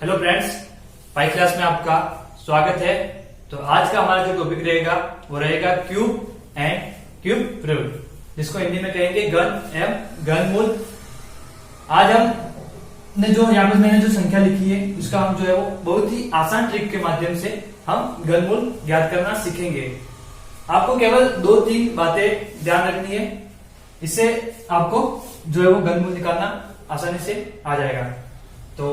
Hello friends, पाई class में आपका स्वागत है। तो आज का हमारा जो टॉपिक रहेगा वो रहेगा क्यूब एंड क्यूब प्रूफ, जिसको हिंदी में कहेंगे घन एवं घनमूल। आज हमने जो यहाँ पे मैंने जो संख्या लिखी है उसका हम जो है वो बहुत ही आसान ट्रिक के माध्यम से हम घनमूल ज्ञात करना सीखेंगे। आपको केवल 2-3 बातें ध्यान रखनी है, इससे आपको जो है वो घनमूल निकालना आसानी से आ जाएगा। तो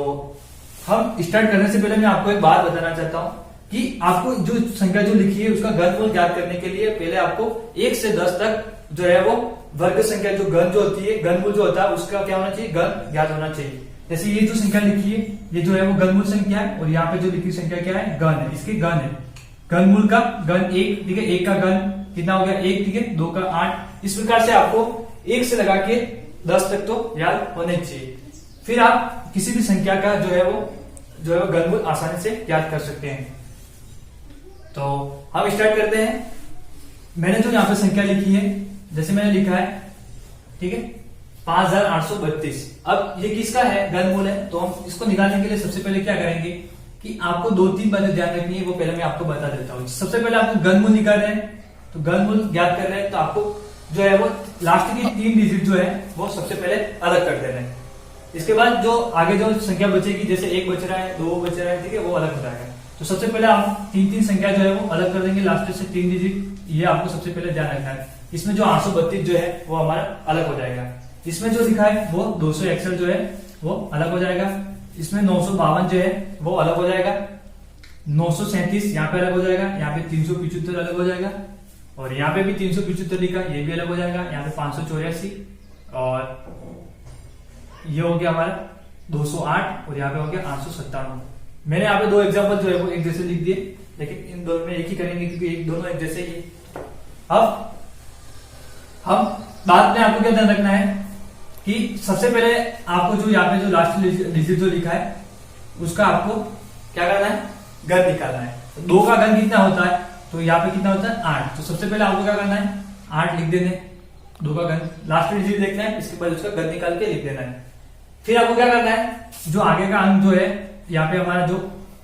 हम स्टार्ट करने से पहले मैं आपको एक बात बताना चाहता हूं कि आपको जो संख्या जो लिखी है उसका घनमूल ज्ञात करने के लिए पहले आपको 1 से 10 तक जो है वो वर्ग संख्या जो घन जो होती है, घनमूल जो होता है उसका क्या होना चाहिए, घन ज्ञात होना चाहिए। जैसे ये जो संख्या लिखी है ये जो है वो घनमूल संख्या है, और यहाँ पे जो लिखी संख्या क्या है, घन है, इसके घन है। घनमूल का घन 1, ठीक है, 1 का घन कितना हो गया 1, ठीक है, 2 का 8। इस प्रकार से आपको 1 से लगा के 10 तक तो याद होने चाहिए। फिर आप किसी भी संख्या का जो है वो घनमूल आसानी से ज्ञात कर सकते हैं। तो हम स्टार्ट करते हैं। मैंने जो यहाँ पे संख्या लिखी है, जैसे मैंने लिखा है, ठीक है, 5832। अब ये किसका है, घनमूल है। तो हम इसको निकालने के लिए सबसे पहले क्या करेंगे कि आपको 2-3 बातें ध्यान रखनी है, वो पहले मैं आपको बता देता हूँ। सबसे पहले आपको घनमूल निकाल रहे हैं, तो घनमूल ज्ञात कर रहे हैं, तो आपको जो है वो लास्ट की 3 डिजिट जो है वो सबसे पहले अलग कर देना है। इसके बाद जो आगे जो संख्या बचेगी, जैसे 1 बच रहा है, 2 बच रहा है, ठीक है, वो अलग हो जाएगा। तो सबसे पहले हम 3-3 संख्या जो है वो अलग कर देंगे, लास्ट से 3 डिजिट, ये आपको सबसे पहले ध्यान रखना है। इसमें जो 832 जो है वो हमारा अलग हो जाएगा। इसमें जो लिखा है वो 261 जो है वो अलग हो जाएगा। इसमें 952 जो है वो अलग हो जाएगा। 937 यहाँ पे अलग हो जाएगा। यहाँ पे 375 अलग हो जाएगा, और यहाँ पे भी 375 लिखा, ये भी अलग हो जाएगा। यहाँ पे 584, और ये हो गया हमारा 208, और यहाँ पे हो गया 897। मैंने यहाँ पे 2 एग्जांपल जो है वो एक जैसे लिख दिए, लेकिन इन दोनों में एक ही करेंगे क्योंकि दोनों एक जैसे ही। अब हम बाद में आपको क्या ध्यान रखना है कि सबसे पहले आपको जो यहाँ पे जो लास्ट डिजिट जो लिखा है उसका आपको क्या करना है, घन निकालना है। तो 2 का घन कितना होता है, तो यहाँ पे कितना होता है 8। तो सबसे पहले आपको क्या करना है, 8 लिख देने, 2 का घन, लास्ट डिजिट देखना है, इसके बाद उसका घन निकाल के लिख देना है। फिर आपको क्या करना है, जो आगे का अंक जो है यहाँ पे हमारा जो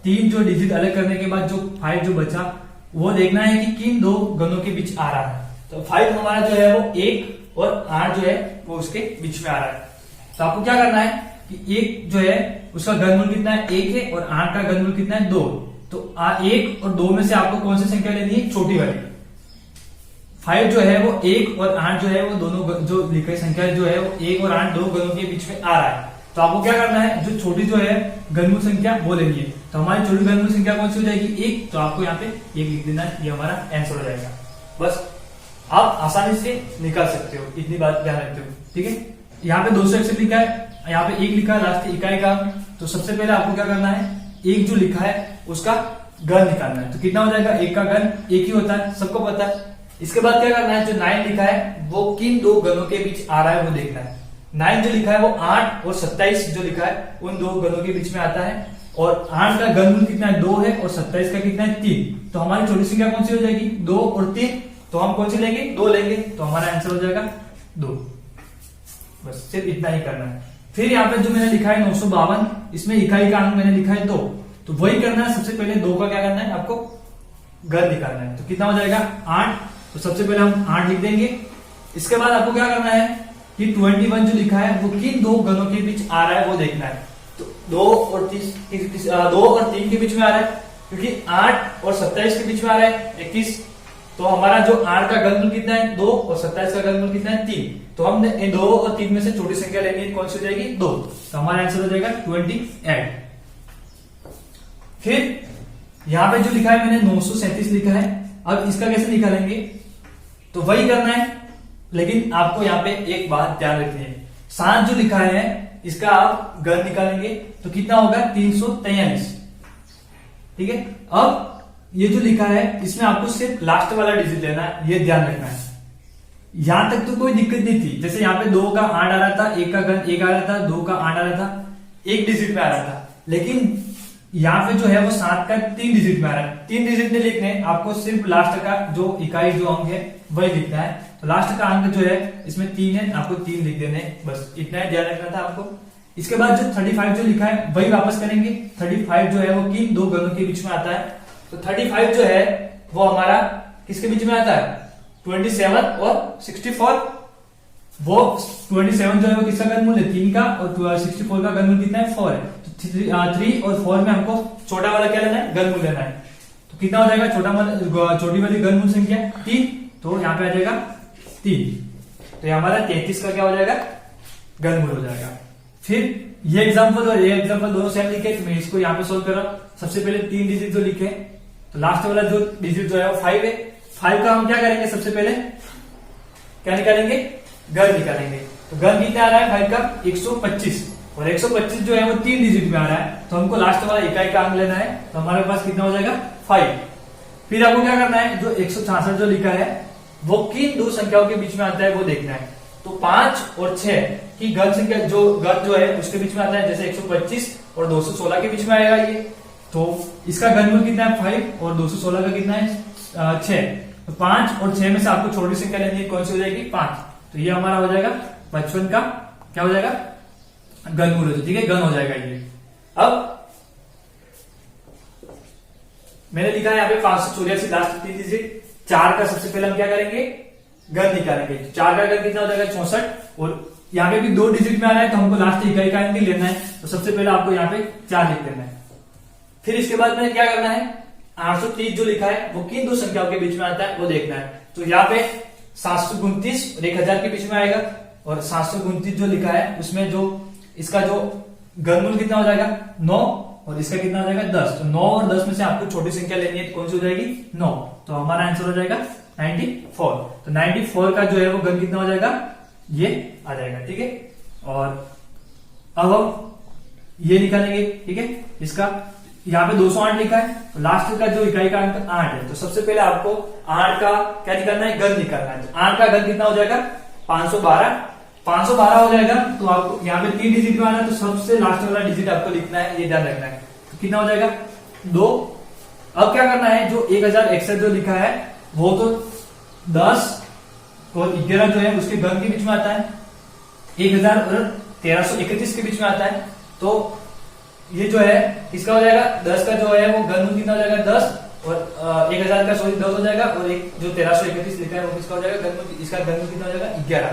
3 जो डिजिट अलग करने के बाद जो 5 जो बचा वो देखना है कि किन 2 घनों के बीच आ रहा है। तो 5 हमारा जो है वो 1 और 8 जो है वो उसके बीच में आ रहा है। तो आपको क्या करना है कि 1 जो है उसका घनमूल कितना है, 1 है, और 8 का घनमूल कितना है, 2। तो 1 और 2 में से आपको कौन सी संख्या लेनी है, छोटी वाली। 5 जो है वो 1 और 8 जो है वो दोनों जो लिखी संख्या जो है वो 1 और 8 2 घनों के बीच में आ रहा है। तो आपको क्या करना है, जो छोटी जो है घनमूल संख्या वो लेनी है। तो हमारी छोटी घनमूल संख्या कौन सी हो जाएगी, 1। तो आपको यहाँ पे 1 लिख देना है, ये हमारा आंसर हो जाएगा। बस आप आसानी से निकाल सकते हो, इतनी बात ध्यान रखते हो, ठीक है। यहाँ पे 261 लिखा है, यहाँ पे 1 लिखा है, लास्ट इकाई का। तो सबसे पहले आपको क्या करना है, 1 जो लिखा है उसका घन निकालना है। तो कितना हो जाएगा, 1 का घन 1 ही होता है, सबको पता है। इसके बाद क्या करना है, जो 9 लिखा है वो किन 2 घनों के बीच आ रहा है वो देखना है। 9 जो लिखा है वो 8 और 27 जो लिखा है उन 2 घनों के बीच में आता है, और 8 का घनमूल कितना है, 2 है, और 27 का कितना है, 3। तो हमारी छोटी संख्या कौन सी हो जाएगी, 2 और 3। तो हम कौन सी लेंगे, 2 लेंगे। तो हमारा आंसर हो जाएगा 2। बस सिर्फ इतना ही करना है। फिर यहाँ पे जो मैंने लिखा है 952, इसमें इकाई का अंक मैंने लिखा है 2। तो वही करना है, सबसे पहले 2 का क्या करना है, आपको घन निकालना है। तो कितना हो जाएगा 8। तो सबसे पहले हम 8 लिख देंगे। इसके बाद आपको क्या करना है कि 21 जो लिखा है वो किन 2 घनों के बीच आ रहा है वो देखना है। तो 2 और 3 के बीच में आ रहा है, क्योंकि 8 और 27 के बीच में आ रहा है 21। तो हमारा जो 8 का घनमूल कितना है, 2, और 27 का घनमूल कितना है, 3। तो हमने इन 2 और 3 में से छोटी संख्या लेनी है, कौन सी हो जाएगी, 2। तो हमारा आंसर हो जाएगा 28। फिर यहाँ पे जो लिखा है मैंने 937 लिखा है। अब इसका कैसे निकालेंगे, तो वही करना है, लेकिन आपको यहाँ पे एक बात ध्यान रखनी है। 7 जो लिखा है इसका आप घन निकालेंगे तो कितना होगा, 343, ठीक है। अब ये जो लिखा है इसमें आपको सिर्फ लास्ट वाला डिजिट लेना है, ये ध्यान रखना है। यहां तक तो कोई दिक्कत नहीं थी, जैसे यहाँ पे 2 का 8 आ रहा था, 1 का घन 1 आ रहा था, 2 का 8 आ रहा था, 1 डिजिट में आ रहा था। लेकिन यहाँ पे जो है वो 7 का 3 डिजिट में आ रहा है। 3 डिजिट में लिखने आपको सिर्फ लास्ट का जो इकाई जो अंक है वही लिखना है। तो लास्ट का अंक जो है इसमें 3 है, आपको 3 लिख देने, बस इतना ही ध्यान रखना था आपको। इसके बाद जो 35 जो लिखा है वही वापस करेंगे। 35 जो है वो किन दो गणों के बीच में आता है, तो 35 जो है वो हमारा किसके बीच में आता है, 27 और 64। वो 27 जो है वो किसका घनमूल है, 3 का, और 64 का घनमूल कितना है, 4 है। तो 3 और 4 में हमको छोटा वाला क्या लेना है, घनमूल लेना है। तो कितना हो जाएगा, छोटी वाली घनमूल संख्या 3, तो यहाँ पे आ जाएगा 3। तो ये हमारा 33 का क्या हो जाएगा, घनमूल हो जाएगा। फिर ये एग्जांपल और ये एग्जांपल दोनों सेम लिखे, तो मैं इसको यहाँ पे सोल्व कर रहा हूं। सबसे पहले 3 डिजिट जो लिखे, तो लास्ट वाला जो डिजिट जो है वो 5 है। 5 का हम क्या करेंगे, सबसे पहले क्या निकालेंगे, घन निकालेंगे। तो घन कितना आ रहा है 5 का, 125, और 125 जो है वो 3 डिजिट में आ रहा है, तो हमको लास्ट वाला इकाई का अंक लेना है। तो हमारे पास कितना हो जाएगा, 5। फिर आपको क्या करना है, जो 166 जो लिखा है वो किन दो संख्याओं के बीच में आता है वो देखना है। तो 5 और 6 की घन संख्या घन जो है उसके बीच में आता है, जैसे 125 और 216 के बीच में आएगा ये। तो इसका घनमूल कितना है 5, और 216 का कितना है 6। तो 5 और 6 में से आपको छोटी संख्या लेनी है, कौन सी हो जाएगी, 5। तो ये हमारा हो जाएगा 55 का क्या हो जाएगा, घनमूल हो जाएगा, ठीक है, घन हो जाएगा ये। अब मैंने लिखा है यहाँ पे 584 लास्ट 3 डिजिट। 4 का सबसे पहले हम क्या करेंगे, घन निकालेंगे। 4 का घन कितना हो जाएगा, 64, और यहाँ पे भी 2 डिजिट में आ रहा है, तो हमको लास्ट इकाई का अंक लेना है। तो सबसे पहले आपको यहाँ पे 4 लिख देना है। फिर इसके बाद में क्या करना है, 830 जो लिखा है वो किन दो संख्याओं के बीच में आता है वो देखना है। तो यहाँ पे 729 और 1000 के बीच में आएगा, और 729 जो लिखा है उसमें जो इसका जो घनमूल कितना हो जाएगा, 9, और इसका कितना हो जाएगा, 10। तो 9 और 10 में से आपको छोटी संख्या लेनी है, कौन सी हो जाएगी, 9। तो हमारा आंसर हो जाएगा 94। तो 94 का जो है वो घन कितना हो जाएगा, ये आ जाएगा, ठीक है। और अब हम ये निकालेंगे, ठीक है। इसका यहाँ पे 208 लिखा है, तो लास्ट का जो इकाई का अंक 8 है। तो सबसे पहले आपको 8 का क्या निकालना है, घन निकालना है। तो 8 का घन कितना हो जाएगा, 512 हो जाएगा। तो आपको यहाँ पे 3 डिजिट में आना है, तो सबसे लास्ट वाला डिजिट आपको लिखना है, ये ध्यान रखना है। तो कितना हो जाएगा, 2। अब क्या करना है, जो 1061 जो लिखा है वो तो 10 और 11 जो है उसके घन के बीच में आता है, 1000 और 1331 के बीच में आता है। तो ये जो है इसका हो जाएगा 10 का जो है वो घनमूल कितना हो जाएगा, 10, और 1000 का 10 हो जाएगा, और एक जो 1331 लिखा है वो किसका हो जाएगा, घनमूल, इसका घनमूल कितना हो जाएगा, 11।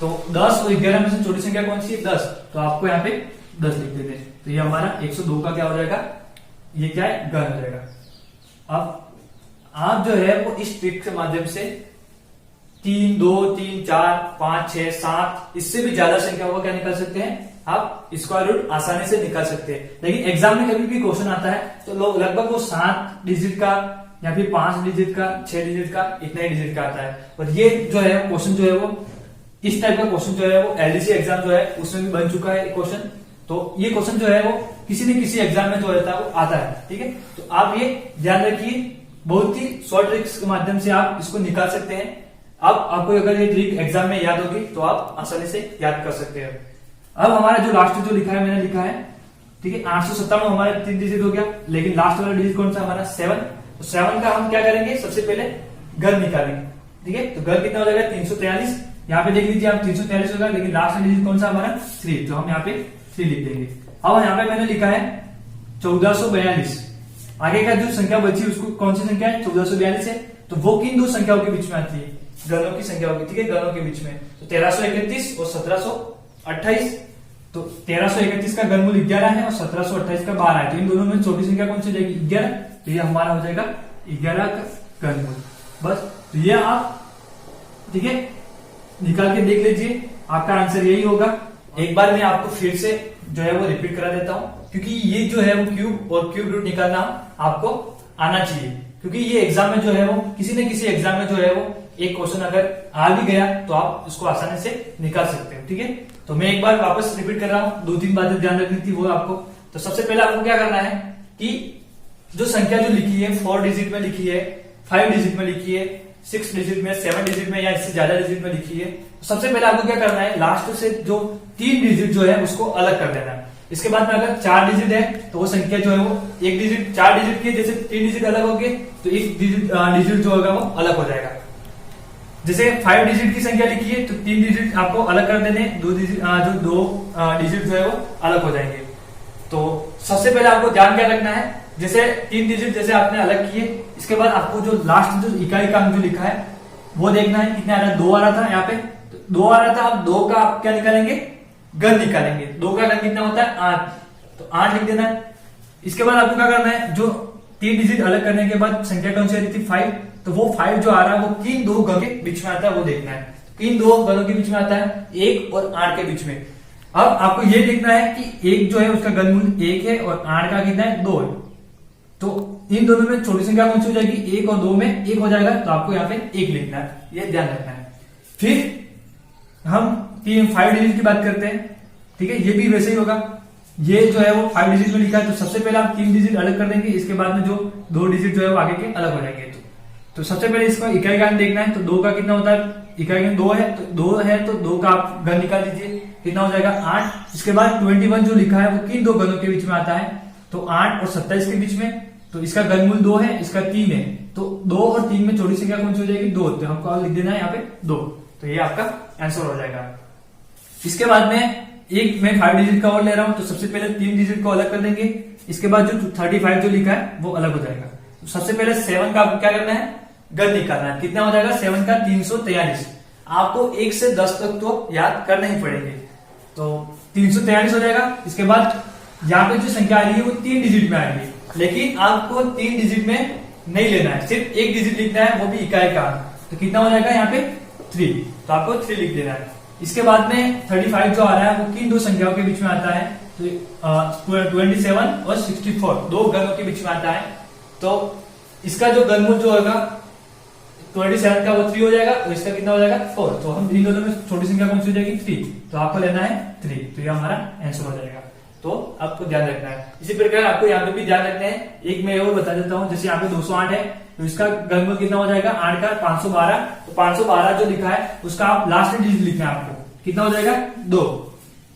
तो 10 और 11 में से छोटी संख्या कौन सी है, 10। तो आपको यहाँ पे 10 लिख देते हैं। तो ये हमारा 102 का क्या हो जाएगा, ये क्या है, घन हो जाएगा। अब आप जो है वो इस ट्रिक के माध्यम से 3, 2, 3, 4, 5, 6, 7 इससे भी ज्यादा संख्याओं को क्या निकाल सकते हैं, आप स्क्वायर रूट आसानी से निकाल सकते हैं। लेकिन एग्जाम में कभी भी क्वेश्चन आता है तो लोग लगभग वो 7 डिजिट का या फिर 5 डिजिट का, 6 डिजिट का, इतना ही डिजिट का आता है। और ये जो है क्वेश्चन जो है वो इस टाइप का क्वेश्चन जो है वो एलडीसी एग्जाम जो है उसमें भी बन चुका है क्वेश्चन। तो ये क्वेश्चन जो है वो किसी न किसी एग्जाम में जो रहता है वो आता है, ठीक है। तो आप ये ध्यान रखिए, बहुत ही शॉर्ट ट्रिक्स के माध्यम से आप इसको निकाल सकते हैं। अब आपको अगर ये ट्रिक एग्जाम में याद होगी तो आप आसानी से याद कर सकते हैं। अब हमारा जो लास्ट जो लिखा है, मैंने लिखा है, ठीक है, 897 हमारा 3 डिजिट हो गया, लेकिन लास्ट वाला डिजिट कौन सा हमारा, 7। तो 7 का हम क्या करेंगे, सबसे पहले घन निकालेंगे, ठीक है। तो घन कितना हो जाएगा, 343। यहाँ पे देख लीजिए आप 343 होगा, लेकिन लास्ट डिजिट कौन सा हमारा, 3। तो हम यहाँ पे 3 लिख देंगे। अब यहाँ पे मैंने लिखा है 1442। आगे का जो संख्या बची उसको कौन सी संख्या है, 1442 है। तो वो किन दो संख्याओं के बीच में आती है, घनों की संख्याओं की, ठीक है, घनों के बीच में। तो 1331 और 1728। तो 1331 का घनमूल 11 है और 1728 का 12 है। तो इन दोनों में छोटी संख्या कौन सी जाएगी, 11। तो ये हमारा हो जाएगा 11 का घनमूल। बस, तो ये आप, ठीक है, निकाल के देख लीजिए, आपका आंसर यही होगा। एक बार मैं आपको फिर से जो है वो रिपीट करा देता हूं, क्योंकि ये जो है वो क्यूब और क्यूब रूट निकालना आपको आना चाहिए। क्योंकि ये एग्जाम में जो है वो किसी न किसी एग्जाम में जो है वो एक क्वेश्चन अगर आ भी गया तो आप उसको आसानी से निकाल सकते हो, ठीक है। तो मैं एक बार वापस रिपीट कर रहा हूं, 2-3 बातें ध्यान रखनी थी वो आपको। तो सबसे पहले आपको क्या करना है कि जो संख्या जो लिखी है 4 डिजिट में लिखी है, 5 डिजिट में लिखी है, 6 डिजिट में, 7 डिजिट में या इससे ज्यादा डिजिट में लिखी है, तो सबसे पहले आपको क्या करना है, लास्ट से जो 3 डिजिट जो है उसको अलग कर देना है। इसके बाद में अगर 4 डिजिट है तो वो संख्या जो है वो 1 डिजिट, 4 डिजिट की जैसे 3 डिजिट अलग हो गए तो 1 डिजिट जो होगा वो अलग हो जाएगा। जैसे 5 डिजिट की संख्या लिखी है तो 3 डिजिट आपको अलग कर देने, 2 डिजिट जो 2 डिजिट जो है वो अलग हो जाएंगे। तो सबसे पहले आपको ध्यान क्या रखना है, जैसे 3 डिजिट जैसे आपने अलग किए, इसके बाद आपको जो लास्ट जो इकाई का अंक जो लिखा है वो देखना है कितने आ रहा है। 2 आ रहा था यहाँ पे, तो 2 आ रहा था। अब 2 का आप क्या निकालेंगे, घन निकालेंगे। 2 का घन कितना होता है 8, तो 8 लिख देना है। इसके बाद आपको क्या करना है, जो 3 डिजिट अलग करने के बाद संख्या कौन सी आ रही थी 5, तो वो 5 जो आ रहा है वो किन दो घनों के बीच में आता है वो देखना है। किन दो घनों के बीच में आता है, 1 और 8 के बीच में। अब आपको ये देखना है कि 1 जो है उसका घनमूल 1 है और 8 का कितना है 2 है। तो इन दोनों में छोटी संख्या कौन सी हो जाएगी, 1 और 2 में 1 हो जाएगा, तो आपको यहाँ पे 1 लिखना है, ये ध्यान रखना है। फिर हम 5 डिजिट की बात करते हैं, ठीक है। ये भी वैसे ही होगा, ये जो है वो 5 डिजिट में लिखा है, तो सबसे पहले आप 3 डिजिट अलग कर देंगे, इसके बाद में जो 2 डिजिट जो है वो आगे के अलग हो जाएंगे। तो सबसे पहले इसका इकाई घन देखना है, तो 2 का कितना होता है, इकाई घन 2 है, तो 2 का आप घन निकाल दीजिए, कितना हो जाएगा 8। इसके बाद 21 जो लिखा है वो किन दो घनों के बीच में आता है, तो 8 और 27 के बीच में। तो इसका घनमूल 2 है, इसका 3 है, तो 2 और 3 में छोटी संख्या कौन सी हो जाएगी 2, तो हमको लिख देना है यहाँ पे 2, तो ये आपका आंसर हो जाएगा। इसके बाद में मैं 5 डिजिट का और ले रहा हूं, तो सबसे पहले 3 डिजिट को अलग कर देंगे, इसके बाद जो 35 जो लिखा है वो अलग हो जाएगा। तो सबसे पहले 7 का आपको क्या करना है, घन निकालना है। कितना हो जाएगा 7 का 343। आपको 1 से 10 तक तो याद करना ही पड़ेंगे, तो 343 हो जाएगा। इसके बाद यहाँ पे जो संख्या आ रही है वो 3 डिजिट में आएगी, लेकिन आपको 3 डिजिट में नहीं लेना है, सिर्फ 1 डिजिट लिखना है, वो भी इकाई का। तो कितना हो जाएगा यहाँ पे 3, तो आपको 3 लिख देना है। इसके बाद में 35 जो आ रहा है वो किन दो संख्याओं के बीच में आता है, तो 27 और 64 दो घनों के बीच में आता है। तो इसका जो घनमूल जो होगा 27 का वो 3 हो जाएगा, और इसका कितना हो जाएगा 4। तो हम इन दोनों में छोटी संख्या कौन सी हो जाएगी 3, तो आपको लेना है 3, तो ये हमारा आंसर हो जाएगा। तो आपको ध्यान रखना है। इसी प्रकार आपको यहाँ पे भी ध्यान रखना है। एक मैं और बता देता हूँ, जैसे यहाँ पे 208 है, तो इसका घनमूल कितना हो जाएगा 8 का 512। तो 512 जो लिखा है उसका आप लास्ट डिजिट लिखना है, आपको कितना हो जाएगा 2।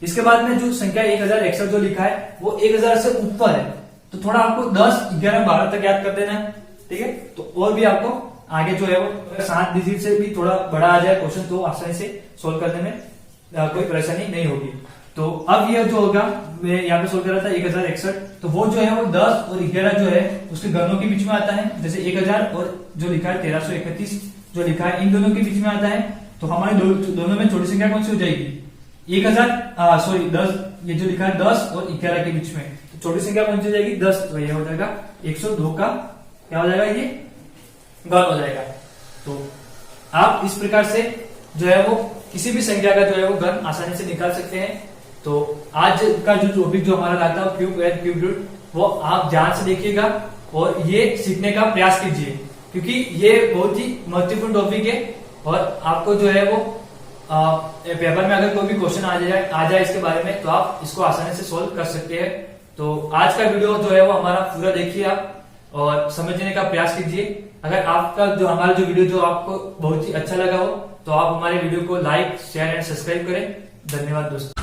इसके बाद में जो संख्या 1061 जो लिखा है वो 1000 से ऊपर है, तो थोड़ा आपको 10, 11, 12 तक याद कर देना है, ठीक है। तो और भी आपको आगे जो है वो 7 डिजिट से भी थोड़ा बड़ा आ जाए क्वेश्चन, तो आसानी से सोल्व करने में कोई परेशानी नहीं होगी। तो अब ये जो होगा, मैं यहाँ पे सोल्व कर रहा था 1061, तो वो जो है वो 10 और 11 जो है उसके घनों के बीच में आता है। जैसे 1000 और जो लिखा है 1331 जो लिखा है, इन दोनों के बीच में आता है। तो हमारे दोनों में छोटी संख्या कौन सी हो जाएगी 10, ये जो लिखा है 10 और 11 के बीच में, तो छोटी संख्या कौन सी हो जाएगी 10, तो ये हो जाएगा 102 का क्या हो जाएगा, ये घन हो जाएगा। तो आप इस प्रकार से जो है वो किसी भी संख्या का जो है वो घन आसानी से निकाल सकते हैं। तो आज का जो टॉपिक जो हमारा रहता है क्यूब एंड क्यूब रूट, वो आप ध्यान से देखिएगा और ये सीखने का प्रयास कीजिए, क्योंकि ये बहुत ही महत्वपूर्ण टॉपिक है। और आपको जो है वो पेपर में अगर कोई भी क्वेश्चन आ जाए इसके बारे में, तो आप इसको आसानी से सोल्व कर सकते हैं। तो आज का वीडियो जो है वो हमारा पूरा देखिए आप और समझने का प्रयास कीजिए। अगर आपका जो हमारा जो वीडियो जो आपको बहुत ही अच्छा लगा हो, तो आप हमारे वीडियो को लाइक, शेयर एंड सब्सक्राइब करें। धन्यवाद दोस्तों।